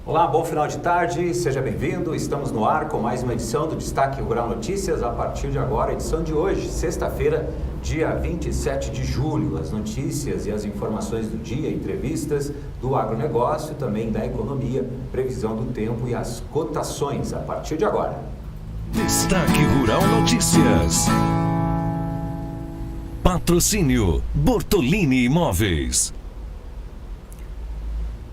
Olá, bom final de tarde, seja bem-vindo. Estamos no ar com mais uma edição do Destaque Rural Notícias. A partir de agora, a edição de hoje, sexta-feira, dia 27 de julho. As notícias e as informações do dia, entrevistas do agronegócio, também da economia, previsão do tempo e as cotações a partir de agora. Destaque Rural Notícias. Patrocínio Bortolini Imóveis.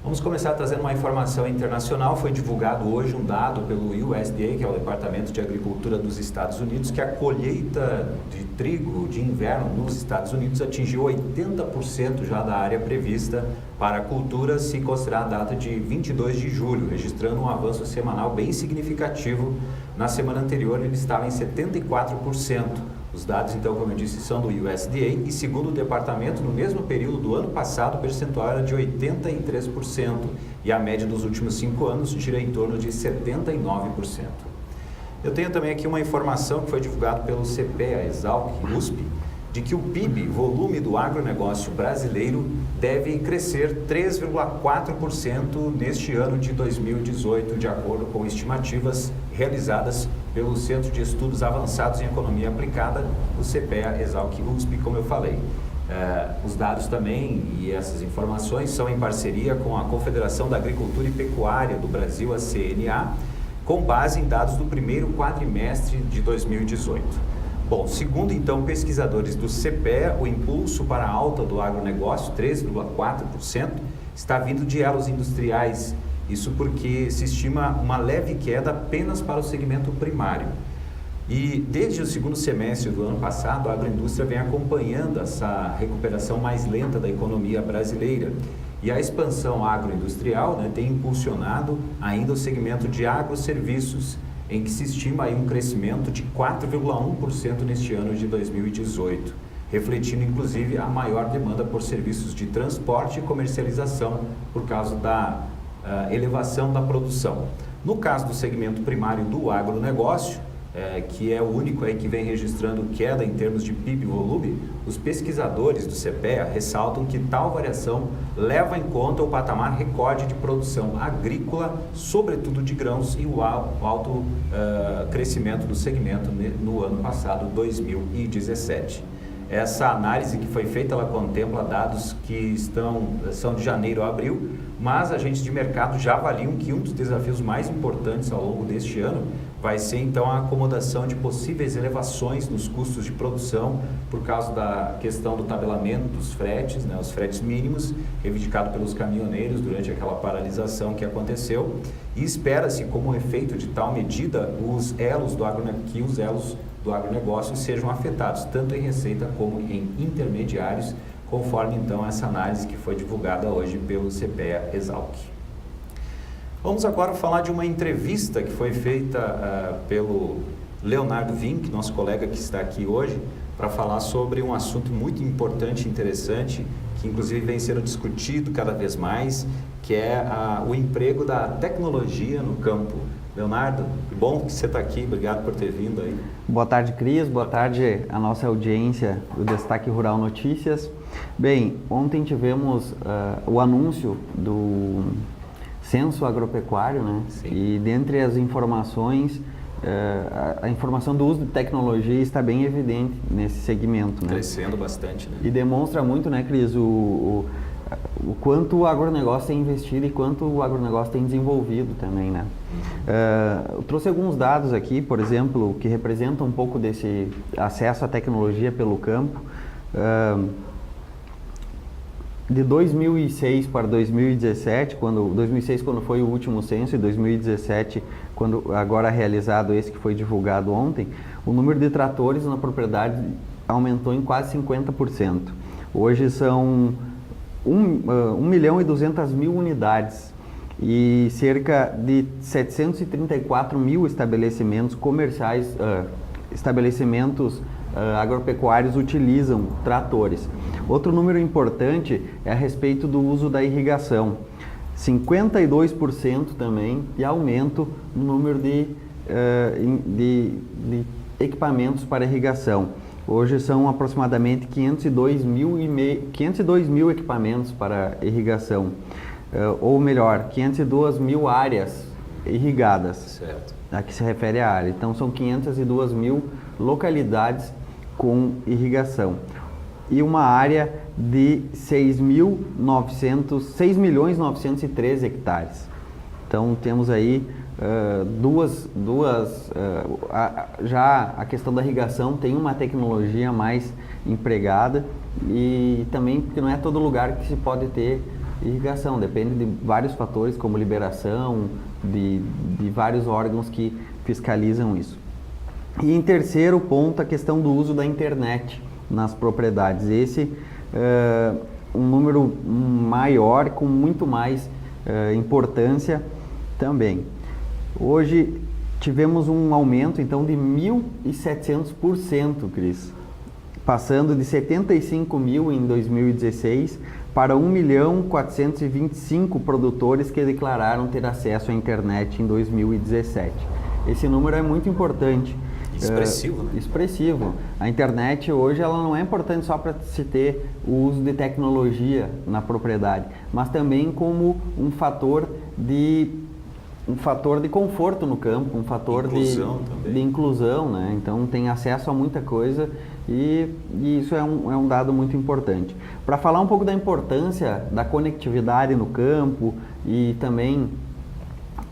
Vamos começar trazendo uma informação internacional. Foi divulgado hoje um dado pelo USDA, que é o Departamento de Agricultura dos Estados Unidos, que a colheita de trigo de inverno nos Estados Unidos atingiu 80% já da área prevista para a cultura, se considerar a data de 22 de julho, registrando um avanço semanal bem significativo. Na semana anterior ele estava em 74%. Os dados, então, como eu disse, são do USDA e, segundo o departamento, no mesmo período do ano passado, o percentual era de 83% e a média dos últimos 5 anos gira em torno de 79%. Eu tenho também aqui uma informação que foi divulgada pelo CPEA, Exalc e USP, de que o PIB, volume do agronegócio brasileiro, deve crescer 3,4% neste ano de 2018, de acordo com estimativas realizadas pelo Centro de Estudos Avançados em Economia Aplicada, o CPEA, Exalc e USP, como eu falei. Os dados também e essas informações são em parceria com a Confederação da Agricultura e Pecuária do Brasil, a CNA, com base em dados do primeiro quadrimestre de 2018. Bom, segundo então pesquisadores do CPEA, o impulso para a alta do agronegócio, 3,4%, está vindo de elos industriais. Isso porque se estima uma leve queda apenas para o segmento primário. E desde o segundo semestre do ano passado, a agroindústria vem acompanhando essa recuperação mais lenta da economia brasileira. E a expansão agroindustrial, tem impulsionado ainda o segmento de agroserviços, em que se estima aí um crescimento de 4,1% neste ano de 2018, refletindo inclusive a maior demanda por serviços de transporte e comercialização por causa da elevação da produção. No caso do segmento primário do agronegócio, que é o único aí que vem registrando queda em termos de PIB e volume, os pesquisadores do CPEA ressaltam que tal variação leva em conta o patamar recorde de produção agrícola, sobretudo de grãos, e o alto crescimento do segmento no ano passado, 2017. Essa análise que foi feita, ela contempla dados que são de janeiro a abril, mas agentes de mercado já avaliam que um dos desafios mais importantes ao longo deste ano vai ser então a acomodação de possíveis elevações nos custos de produção por causa da questão do tabelamento dos fretes, os fretes mínimos, reivindicado pelos caminhoneiros durante aquela paralisação que aconteceu, e espera-se como efeito de tal medida os elos do agronegócio sejam afetados, tanto em receita como em intermediários, conforme então essa análise que foi divulgada hoje pelo CPEA Exalc. Vamos agora falar de uma entrevista que foi feita pelo Leonardo Vink, nosso colega que está aqui hoje, para falar sobre um assunto muito importante e interessante, que inclusive vem sendo discutido cada vez mais, que é o emprego da tecnologia no campo. Leonardo, que bom que você está aqui, obrigado por ter vindo aí. Boa tarde, Cris, boa tarde à nossa audiência do Destaque Rural Notícias. Bem, ontem tivemos o anúncio do Censo Agropecuário, Sim. E dentre as informações, a informação do uso de tecnologia está bem evidente nesse segmento. Crescendo bastante, E demonstra muito, Cris, o quanto o agronegócio tem investido e quanto o agronegócio tem desenvolvido também, Eu trouxe alguns dados aqui, por exemplo, que representam um pouco desse acesso à tecnologia pelo campo. De 2006 para 2017, 2006 quando foi o último censo e 2017 quando agora realizado esse que foi divulgado ontem, o número de tratores na propriedade aumentou em quase 50%. Hoje são 1.200.000 unidades e cerca de 734 mil estabelecimentos comerciais, estabelecimentos agropecuários utilizam tratores. Outro número importante é a respeito do uso da irrigação. 52% também de aumento no número de equipamentos para irrigação. Hoje são aproximadamente 502 mil equipamentos para irrigação. ou melhor, 502 mil áreas irrigadas. Certo. A que se refere à área. Então, são 502 mil localidades com irrigação. E uma área de 6.913 hectares. Então, temos aí já a questão da irrigação tem uma tecnologia mais empregada e também porque não é todo lugar que se pode ter irrigação, depende de vários fatores como liberação, de vários órgãos que fiscalizam isso. E em terceiro ponto, a questão do uso da internet nas propriedades. Esse um número maior, com muito mais importância também. Hoje tivemos um aumento então de 1.700%, Cris, passando de 75 mil em 2016 para 1.425 produtores que declararam ter acesso à internet em 2017. Esse número é muito importante. Expressivo, né? Expressivo. A internet hoje ela não é importante só para se ter o uso de tecnologia na propriedade, mas também como um fator de conforto no campo, um fator de inclusão, né? Então tem acesso a muita coisa e isso é um dado muito importante. Para falar um pouco da importância da conectividade no campo e também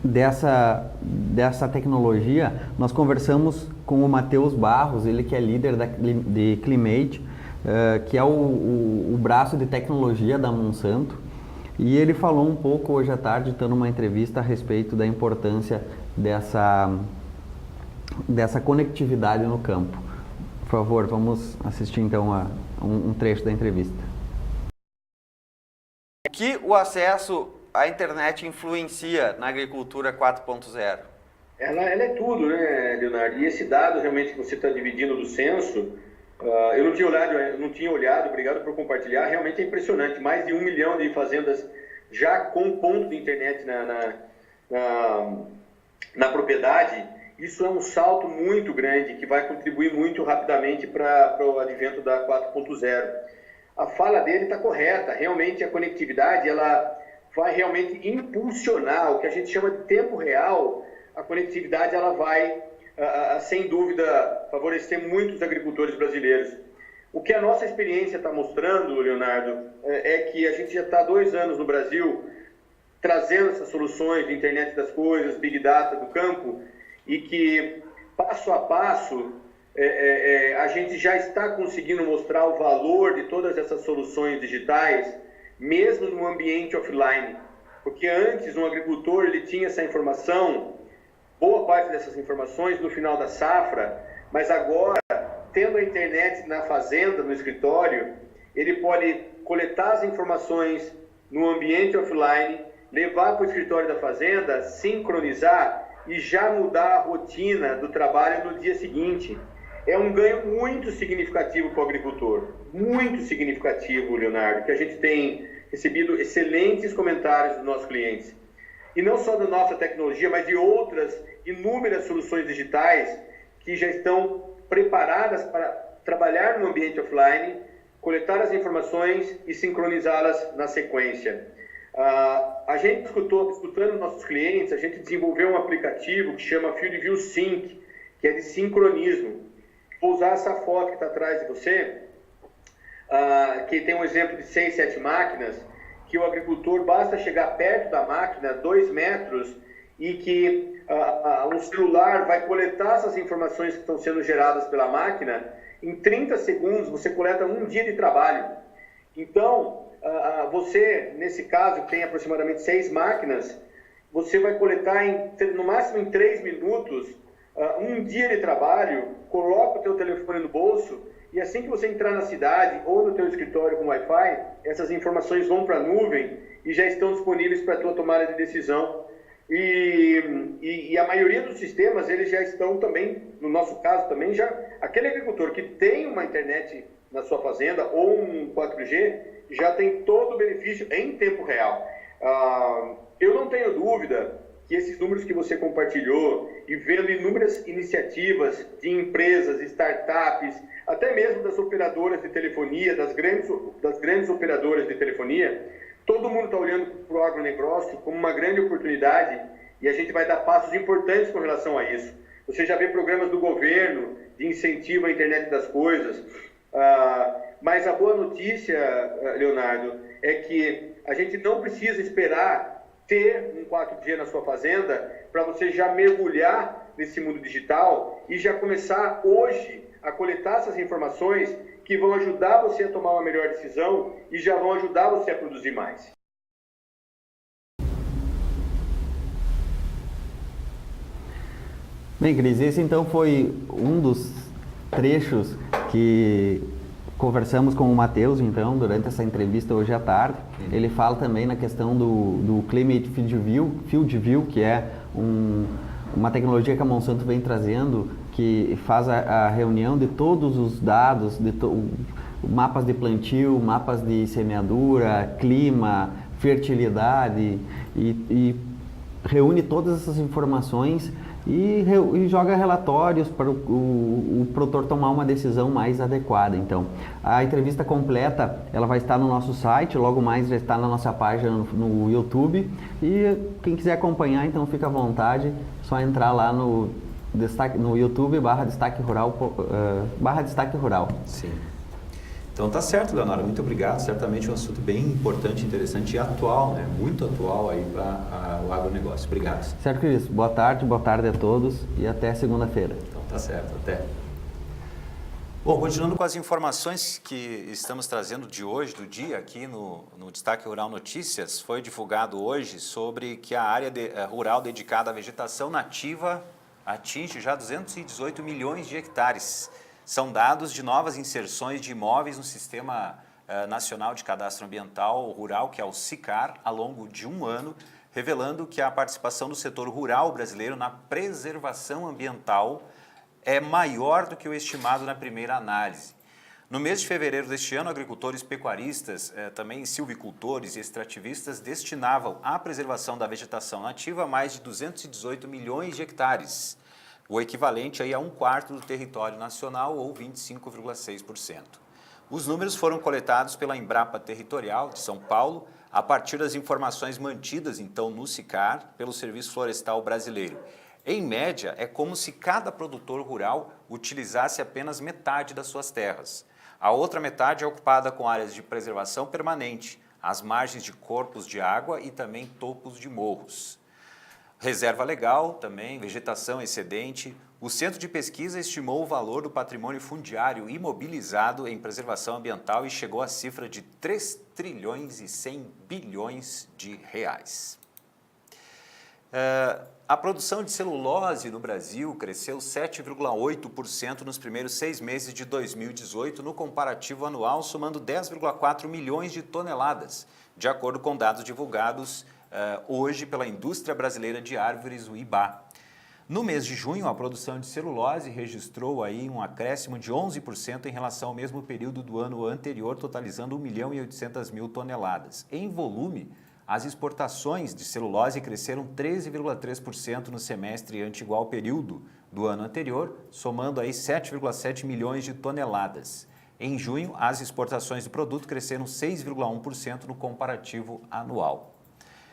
dessa tecnologia, nós conversamos com o Matheus Barros, ele que é líder de Climate, que é o braço de tecnologia da Monsanto. E ele falou um pouco hoje à tarde, dando uma entrevista a respeito da importância dessa conectividade no campo. Por favor, vamos assistir então a um trecho da entrevista. Que o acesso à internet influencia na agricultura 4.0? Ela é tudo, né, Leonardo? E esse dado realmente que você está dividindo do censo, eu não tinha olhado, obrigado por compartilhar, realmente é impressionante, mais de 1 milhão de fazendas já com ponto de internet na propriedade. Isso é um salto muito grande que vai contribuir muito rapidamente para o advento da 4.0. A fala dele está correta, realmente a conectividade ela vai realmente impulsionar o que a gente chama de tempo real. A conectividade ela vai sem dúvida, favorecer muitos agricultores brasileiros. O que a nossa experiência está mostrando, Leonardo, é que a gente já está há 2 anos no Brasil trazendo essas soluções de internet das coisas, Big Data do campo, e que, passo a passo, a gente já está conseguindo mostrar o valor de todas essas soluções digitais, mesmo no ambiente offline. Porque antes, um agricultor ele tinha essa informação, boa parte dessas informações no final da safra, mas agora, tendo a internet na fazenda, no escritório, ele pode coletar as informações no ambiente offline, levar para o escritório da fazenda, sincronizar e já mudar a rotina do trabalho no dia seguinte. É um ganho muito significativo para o agricultor, muito significativo, Leonardo, que a gente tem recebido excelentes comentários dos nossos clientes. E não só da nossa tecnologia, mas de outras inúmeras soluções digitais que já estão preparadas para trabalhar no ambiente offline, coletar as informações e sincronizá-las na sequência. A gente escutando nossos clientes, a gente desenvolveu um aplicativo que chama FieldView Sync, que é de sincronismo. Vou usar essa foto que está atrás de você, que tem um exemplo de 6, 7 máquinas, que o agricultor basta chegar perto da máquina, 2 metros, e que um celular vai coletar essas informações que estão sendo geradas pela máquina. Em 30 segundos você coleta 1 dia de trabalho. Então, você, nesse caso, que tem aproximadamente 6 máquinas, você vai coletar no máximo em 3 minutos 1 dia de trabalho, coloca o teu telefone no bolso e assim que você entrar na cidade ou no teu escritório com Wi-Fi, essas informações vão para a nuvem e já estão disponíveis para a tua tomada de decisão. E a maioria dos sistemas, eles já estão também, no nosso caso também, já aquele agricultor que tem uma internet na sua fazenda ou um 4G, já tem todo o benefício em tempo real. Eu não tenho dúvida que esses números que você compartilhou e vendo inúmeras iniciativas de empresas, startups, até mesmo das operadoras de telefonia, das grandes operadoras de telefonia, Todo mundo está olhando para o agronegócio como uma grande oportunidade e a gente vai dar passos importantes com relação a isso. Você já vê programas do governo de incentivo à internet das coisas, mas a boa notícia, Leonardo, é que a gente não precisa esperar ter um 4G na sua fazenda para você já mergulhar nesse mundo digital e já começar hoje a coletar essas informações que vão ajudar você a tomar uma melhor decisão e já vão ajudar você a produzir mais. Bem, Cris, esse então foi um dos trechos que conversamos com o Matheus, então, durante essa entrevista hoje à tarde. Ele fala também na questão do Climate Field View, que é uma tecnologia que a Monsanto vem trazendo, que faz a reunião de todos os dados, mapas de plantio, mapas de semeadura, clima, fertilidade, e reúne todas essas informações e joga relatórios para o produtor tomar uma decisão mais adequada. Então, a entrevista completa ela vai estar no nosso site, logo mais vai estar na nossa página no YouTube, e quem quiser acompanhar, então fica à vontade, só entrar lá no YouTube /Destaque Rural. Sim. Então tá certo, Leonardo, muito obrigado. Certamente um assunto bem importante, interessante e atual, né? Muito atual aí para o agronegócio. Obrigado. Certo, Cris. Boa tarde a todos e até segunda-feira. Então tá certo, até. Bom, continuando com as informações que estamos trazendo de hoje, do dia, aqui no Destaque Rural Notícias, foi divulgado hoje sobre que a área rural dedicada à vegetação nativa atinge já 218 milhões de hectares. São dados de novas inserções de imóveis no Sistema Nacional de Cadastro Ambiental Rural, que é o SICAR, ao longo de um ano, revelando que a participação do setor rural brasileiro na preservação ambiental é maior do que o estimado na primeira análise. No mês de fevereiro deste ano, agricultores, pecuaristas, também silvicultores e extrativistas destinavam à preservação da vegetação nativa mais de 218 milhões de hectares, o equivalente aí a 1/4 do território nacional, ou 25,6%. Os números foram coletados pela Embrapa Territorial de São Paulo, a partir das informações mantidas, então, no SICAR, pelo Serviço Florestal Brasileiro. Em média, é como se cada produtor rural utilizasse apenas metade das suas terras. A outra metade é ocupada com áreas de preservação permanente, às margens de corpos de água e também topos de morros. Reserva legal também, vegetação excedente. O Centro de Pesquisa estimou o valor do patrimônio fundiário imobilizado em preservação ambiental e chegou à cifra de 3 trilhões e 100 bilhões de reais. A produção de celulose no Brasil cresceu 7,8% nos primeiros 6 meses de 2018, no comparativo anual, somando 10,4 milhões de toneladas, de acordo com dados divulgados hoje pela Indústria Brasileira de Árvores, o IBA. No mês de junho, a produção de celulose registrou aí um acréscimo de 11% em relação ao mesmo período do ano anterior, totalizando 1.800.000 toneladas. Em volume, as exportações de celulose cresceram 13,3% no semestre ante igual período do ano anterior, somando aí 7,7 milhões de toneladas. Em junho, as exportações do produto cresceram 6,1% no comparativo anual.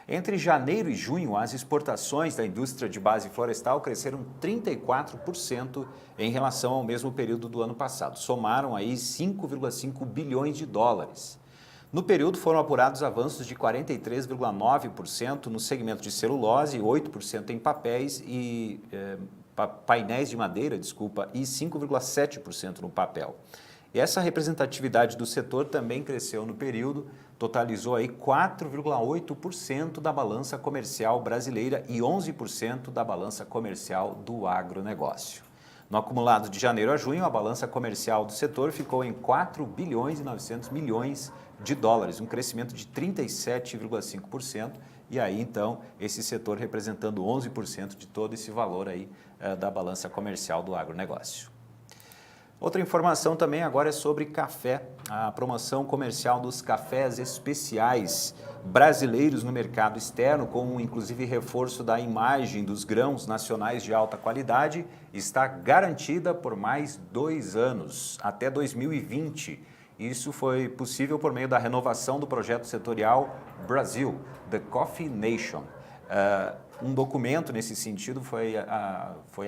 Entre janeiro e junho, as exportações da indústria de base florestal cresceram 34% em relação ao mesmo período do ano passado. Somaram aí 5,5 bilhões de dólares. No período foram apurados avanços de 43,9% no segmento de celulose, 8% em papéis e painéis de madeira, e 5,7% no papel. E essa representatividade do setor também cresceu no período, totalizou aí 4,8% da balança comercial brasileira e 11% da balança comercial do agronegócio. No acumulado de janeiro a junho, a balança comercial do setor ficou em 4 bilhões e 900 milhões de dólares, um crescimento de 37,5%, e aí então esse setor representando 11% de todo esse valor aí da balança comercial do agronegócio. Outra informação também agora é sobre café, a promoção comercial dos cafés especiais brasileiros no mercado externo, com inclusive reforço da imagem dos grãos nacionais de alta qualidade, está garantida por mais 2 anos, até 2020. Isso foi possível por meio da renovação do projeto setorial Brasil, The Coffee Nation. Um documento nesse sentido foi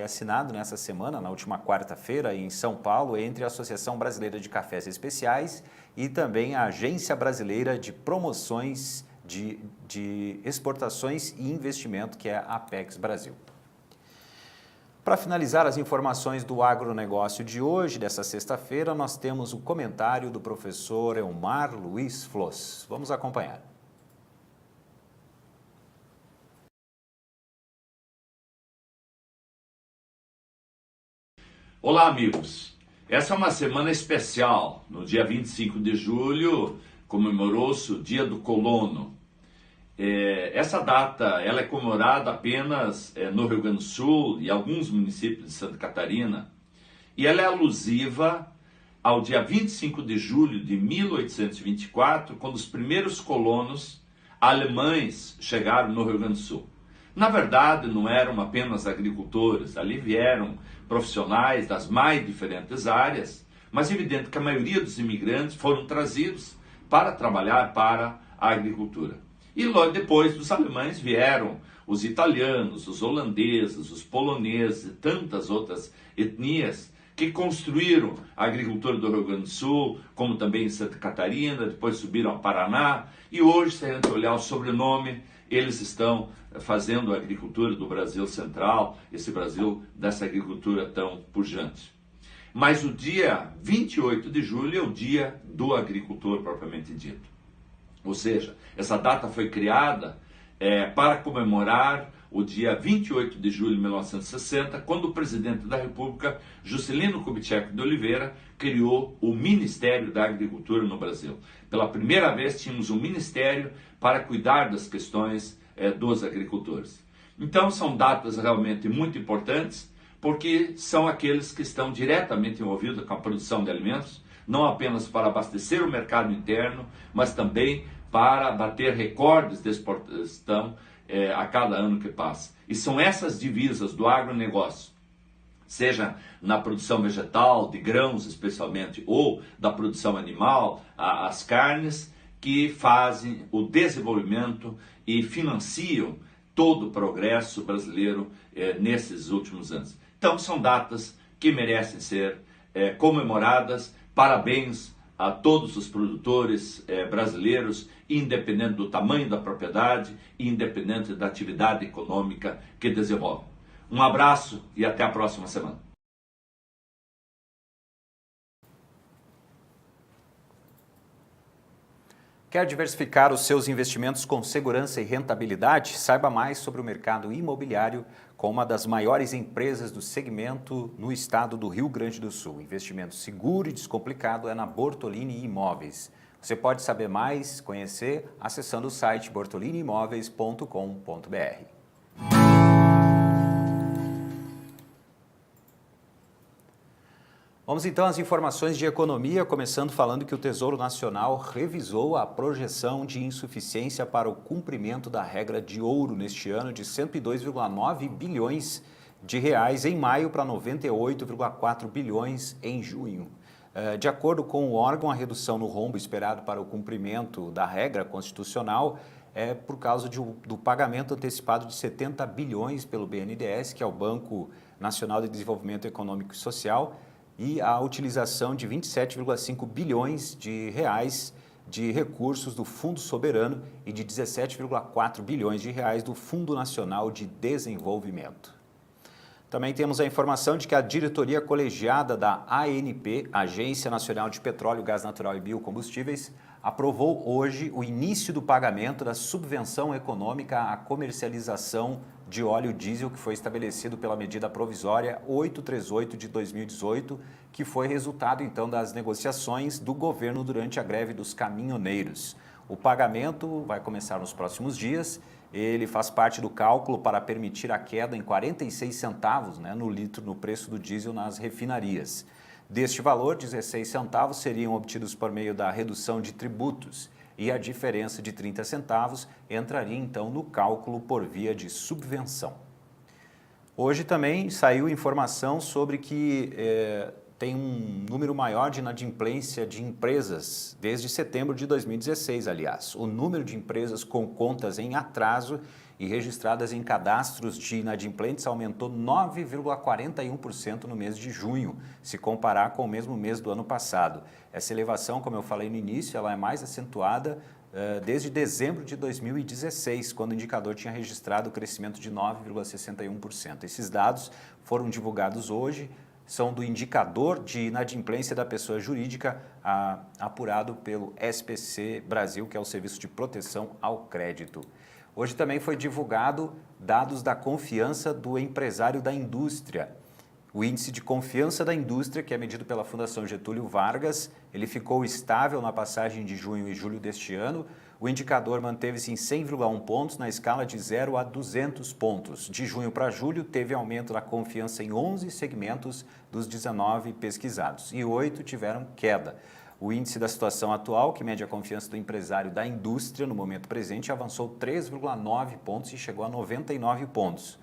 assinado nessa semana, na última quarta-feira, em São Paulo, entre a Associação Brasileira de Cafés Especiais e também a Agência Brasileira de Promoções de Exportações e Investimento, que é a Apex Brasil. Para finalizar as informações do agronegócio de hoje, dessa sexta-feira, nós temos o comentário do professor Elmar Luiz Flos. Vamos acompanhar. Olá, amigos. Essa é uma semana especial. No dia 25 de julho, comemorou-se o Dia do Colono. Essa data ela é comemorada apenas no Rio Grande do Sul e alguns municípios de Santa Catarina, e ela é alusiva ao dia 25 de julho de 1824, quando os primeiros colonos alemães chegaram no Rio Grande do Sul. Na verdade, não eram apenas agricultores, ali vieram profissionais das mais diferentes áreas, mas é evidente que a maioria dos imigrantes foram trazidos para trabalhar para a agricultura. E logo depois dos alemães vieram os italianos, os holandeses, os poloneses e tantas outras etnias que construíram a agricultura do Rio Grande do Sul, como também em Santa Catarina, depois subiram ao Paraná, e hoje, se a gente olhar o sobrenome, eles estão fazendo a agricultura do Brasil Central, esse Brasil dessa agricultura tão pujante. Mas o dia 28 de julho é o dia do agricultor propriamente dito. Ou seja, essa data foi criada para comemorar o dia 28 de julho de 1960, quando o presidente da República, Juscelino Kubitschek de Oliveira, criou o Ministério da Agricultura no Brasil. Pela primeira vez tínhamos um ministério para cuidar das questões dos agricultores. Então são datas realmente muito importantes, porque são aqueles que estão diretamente envolvidos com a produção de alimentos, não apenas para abastecer o mercado interno, mas também para bater recordes de exportação a cada ano que passa. E são essas divisas do agronegócio, seja na produção vegetal, de grãos especialmente, ou da produção animal, as carnes, que fazem o desenvolvimento e financiam todo o progresso brasileiro nesses últimos anos. Então são datas que merecem ser comemoradas. Parabéns a todos os produtores brasileiros, independente do tamanho da propriedade e independente da atividade econômica que desenvolvem. Um abraço e até a próxima semana. Quer diversificar os seus investimentos com segurança e rentabilidade? Saiba mais sobre o mercado imobiliário com uma das maiores empresas do segmento no estado do Rio Grande do Sul. Investimento seguro e descomplicado é na Bortolini Imóveis. Você pode saber mais, conhecer, acessando o site bortoliniimoveis.com.br. Vamos então às informações de economia, começando falando que o Tesouro Nacional revisou a projeção de insuficiência para o cumprimento da regra de ouro neste ano de 102,9 bilhões de reais em maio para 98,4 bilhões em junho. De acordo com o órgão, a redução no rombo esperado para o cumprimento da regra constitucional é por causa do pagamento antecipado de 70 bilhões pelo BNDES, que é o Banco Nacional de Desenvolvimento Econômico e Social, e a utilização de 27,5 bilhões de reais de recursos do Fundo Soberano e de 17,4 bilhões de reais do Fundo Nacional de Desenvolvimento. Também temos a informação de que a diretoria colegiada da ANP, Agência Nacional de Petróleo, Gás Natural e Biocombustíveis, aprovou hoje o início do pagamento da subvenção econômica à comercialização de óleo diesel que foi estabelecido pela medida provisória 838 de 2018, que foi resultado então das negociações do governo durante a greve dos caminhoneiros. O pagamento vai começar nos próximos dias. Ele faz parte do cálculo para permitir a queda em 46 centavos no litro no preço do diesel nas refinarias. Deste valor, 16 centavos seriam obtidos por meio da redução de tributos e a diferença de 30 centavos entraria então no cálculo por via de subvenção. Hoje também saiu informação sobre que tem um número maior de inadimplência de empresas desde setembro de 2016, aliás. O número de empresas com contas em atraso e registradas em cadastros de inadimplentes aumentou 9,41% no mês de junho, se comparar com o mesmo mês do ano passado. Essa elevação, como eu falei no início, ela é mais acentuada desde dezembro de 2016, quando o indicador tinha registrado o crescimento de 9,61%. Esses dados foram divulgados hoje, são do indicador de inadimplência da pessoa jurídica apurado pelo SPC Brasil, que é o Serviço de Proteção ao Crédito. Hoje também foi divulgado dados da confiança do empresário da indústria. O índice de confiança da indústria, que é medido pela Fundação Getúlio Vargas, ele ficou estável na passagem de junho e julho deste ano. O indicador manteve-se em 100,1 pontos na escala de 0 a 200 pontos. De junho para julho, teve aumento da confiança em 11 segmentos dos 19 pesquisados e 8 tiveram queda. O índice da situação atual, que mede a confiança do empresário da indústria no momento presente, avançou 3,9 pontos e chegou a 99 pontos.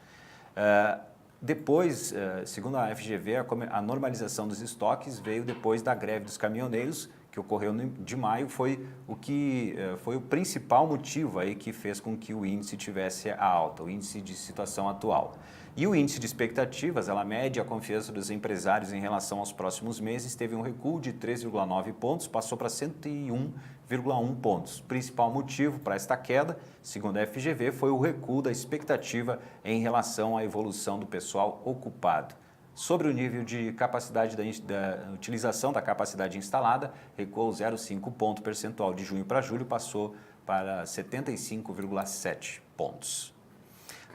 Depois, segundo a FGV, a normalização dos estoques veio depois da greve dos caminhoneiros, que ocorreu de maio, foi o principal motivo aí que fez com que o índice tivesse a alta, o índice de situação atual. E o índice de expectativas, ela mede a confiança dos empresários em relação aos próximos meses, teve um recuo de 3,9 pontos, passou para 101,1 pontos. O principal motivo para esta queda, segundo a FGV, foi o recuo da expectativa em relação à evolução do pessoal ocupado. Sobre o nível de capacidade da utilização da capacidade instalada, recuou 0,5 ponto percentual de junho para julho, passou para 75,7 pontos.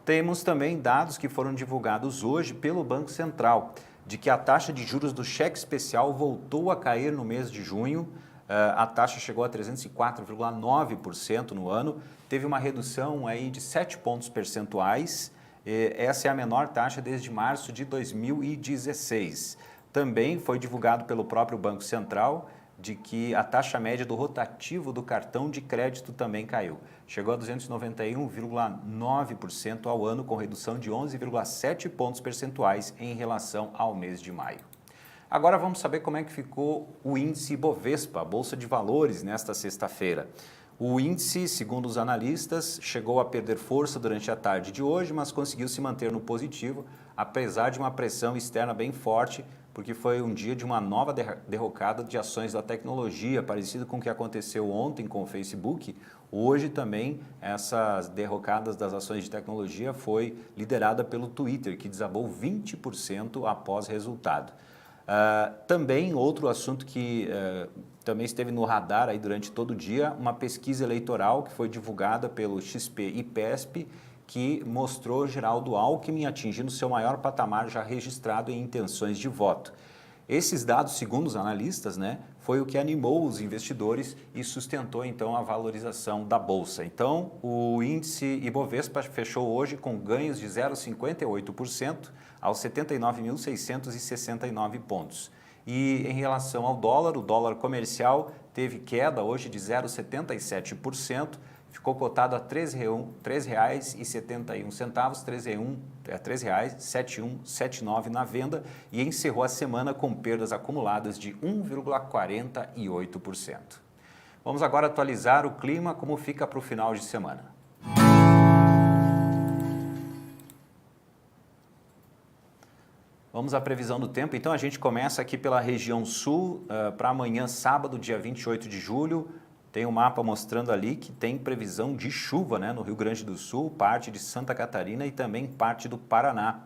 Temos também dados que foram divulgados hoje pelo Banco Central, de que a taxa de juros do cheque especial voltou a cair no mês de junho. A taxa chegou a 304,9% no ano, teve uma redução aí de 7 pontos percentuais. Essa é a menor taxa desde março de 2016. Também foi divulgado pelo próprio Banco Central de que a taxa média do rotativo do cartão de crédito também caiu. Chegou a 291,9% ao ano, com redução de 11,7 pontos percentuais em relação ao mês de maio. Agora vamos saber como é que ficou o índice Ibovespa, a Bolsa de Valores, nesta sexta-feira. O índice, segundo os analistas, chegou a perder força durante a tarde de hoje, mas conseguiu se manter no positivo, apesar de uma pressão externa bem forte, porque foi um dia de uma nova derrocada de ações da tecnologia, parecido com o que aconteceu ontem com o Facebook. Hoje também essas derrocadas das ações de tecnologia foi liderada pelo Twitter, que desabou 20% após resultado. Também outro assunto que também esteve no radar aí durante todo o dia, uma pesquisa eleitoral que foi divulgada pelo XP e PESP, que mostrou Geraldo Alckmin atingindo seu maior patamar já registrado em intenções de voto. Esses dados, segundo os analistas, foi o que animou os investidores e sustentou então a valorização da Bolsa. Então, o índice Ibovespa fechou hoje com ganhos de 0,58% aos 79.669 pontos. E em relação ao dólar, o dólar comercial teve queda hoje de 0,77%, ficou cotado a R$ 3,71, R$ 3,7179 na venda e encerrou a semana com perdas acumuladas de 1,48%. Vamos agora atualizar o clima, como fica para o final de semana. Vamos à previsão do tempo. Então a gente começa aqui pela região sul, para amanhã, sábado, dia 28 de julho. Tem um mapa mostrando ali que tem previsão de chuva no Rio Grande do Sul, parte de Santa Catarina e também parte do Paraná.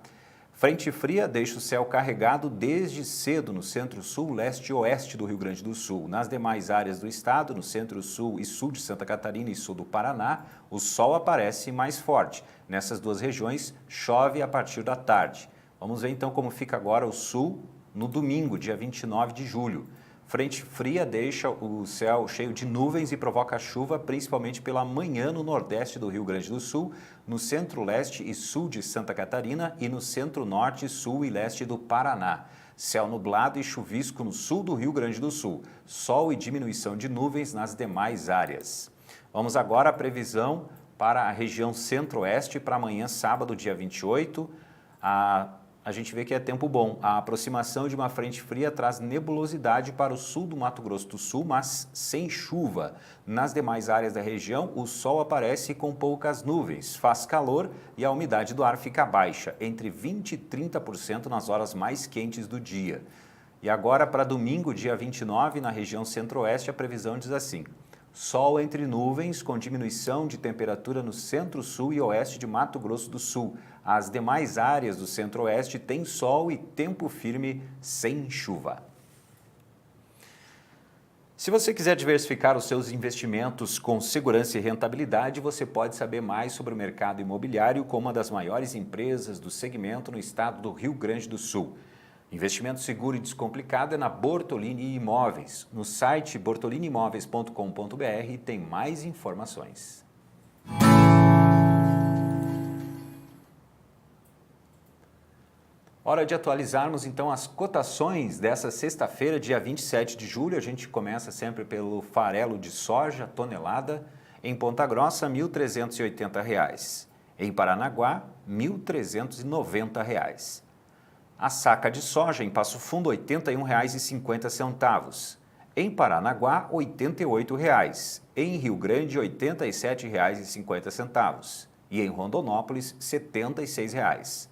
Frente fria deixa o céu carregado desde cedo no centro-sul, leste e oeste do Rio Grande do Sul. Nas demais áreas do estado, no centro-sul e sul de Santa Catarina e sul do Paraná, o sol aparece mais forte. Nessas duas regiões, chove a partir da tarde. Vamos ver então como fica agora o sul no domingo, dia 29 de julho. Frente fria deixa o céu cheio de nuvens e provoca chuva, principalmente pela manhã no nordeste do Rio Grande do Sul, no centro-leste e sul de Santa Catarina e no centro-norte, sul e leste do Paraná. Céu nublado e chuvisco no sul do Rio Grande do Sul. Sol e diminuição de nuvens nas demais áreas. Vamos agora à previsão para a região centro-oeste para amanhã, sábado, dia 28. A a gente vê que é tempo bom. A aproximação de uma frente fria traz nebulosidade para o sul do Mato Grosso do Sul, mas sem chuva. Nas demais áreas da região, o sol aparece com poucas nuvens, faz calor e a umidade do ar fica baixa, entre 20% e 30% nas horas mais quentes do dia. E agora, para domingo, dia 29, na região centro-oeste, a previsão diz assim: sol entre nuvens, com diminuição de temperatura no centro-sul e oeste de Mato Grosso do Sul. As demais áreas do centro-oeste têm sol e tempo firme sem chuva. Se você quiser diversificar os seus investimentos com segurança e rentabilidade, você pode saber mais sobre o mercado imobiliário com uma das maiores empresas do segmento no estado do Rio Grande do Sul. Investimento seguro e descomplicado é na Bortolini Imóveis. No site bortoliniimóveis.com.br tem mais informações. Hora de atualizarmos então as cotações dessa sexta-feira, dia 27 de julho. A gente começa sempre pelo farelo de soja, tonelada, em Ponta Grossa, R$ 1.380. Em Paranaguá, R$ 1.390. A saca de soja em Passo Fundo, R$ 81,50. Em Paranaguá, R$ 88,00. Em Rio Grande, R$ 87,50. E em Rondonópolis, R$ 76,00.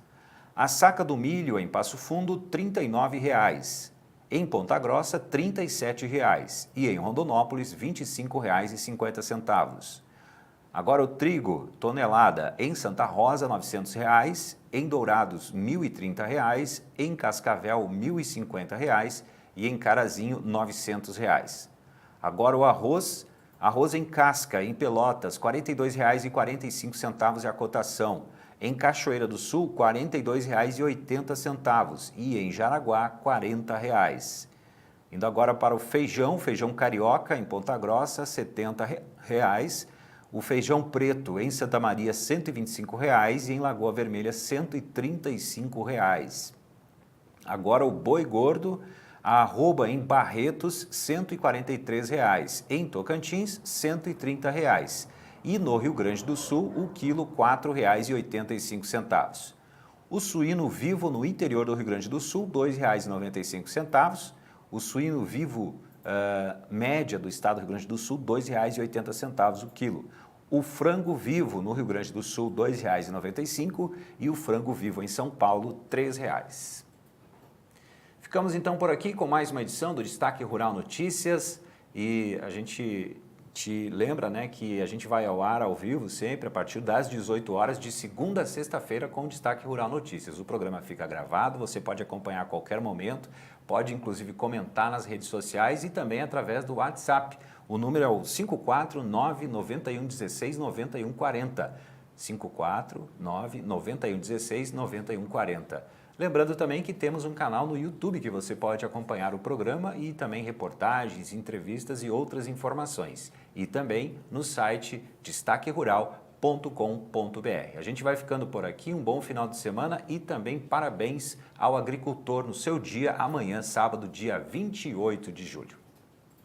A saca do milho em Passo Fundo, R$ 39,00. Em Ponta Grossa, R$ 37,00. E em Rondonópolis, R$ 25,50. Agora o trigo, tonelada, em Santa Rosa, R$ 900,00. Em Dourados, R$ 1.030. Em Cascavel, R$ 1.050. E em Carazinho, R$ 900,00. Agora o arroz em casca, em Pelotas, R$ 42,45 é a cotação. Em Cachoeira do Sul, R$ 42,80 e em Jaraguá, R$ 40,00. Indo agora para o feijão carioca em Ponta Grossa, R$ 70,00. O feijão preto em Santa Maria, R$ 125,00 e em Lagoa Vermelha, R$ 135,00. Agora o boi gordo, a arroba em Barretos, R$ 143,00. Em Tocantins, R$ 130,00. E no Rio Grande do Sul, o quilo R$ 4,85. O suíno vivo no interior do Rio Grande do Sul, R$ 2,95. O suíno vivo média do estado do Rio Grande do Sul, R$ 2,80 o quilo. O frango vivo no Rio Grande do Sul, R$ 2,95 e o frango vivo em São Paulo, R$ 3,00. Ficamos então por aqui com mais uma edição do Destaque Rural Notícias e a gente te lembra, né, que a gente vai ao ar ao vivo sempre a partir das 18 horas de segunda a sexta-feira com o Destaque Rural Notícias. O programa fica gravado, você pode acompanhar a qualquer momento, pode inclusive comentar nas redes sociais e também através do WhatsApp. O número é o 549-9116-9140. 549-9116-9140. Lembrando também que temos um canal no YouTube que você pode acompanhar o programa e também reportagens, entrevistas e outras informações. E também no site destaquerural.com.br. A gente vai ficando por aqui, um bom final de semana e também parabéns ao agricultor no seu dia amanhã, sábado, dia 28 de julho.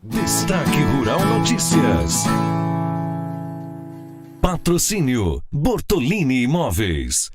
Destaque Rural Notícias. Patrocínio Bortolini Imóveis.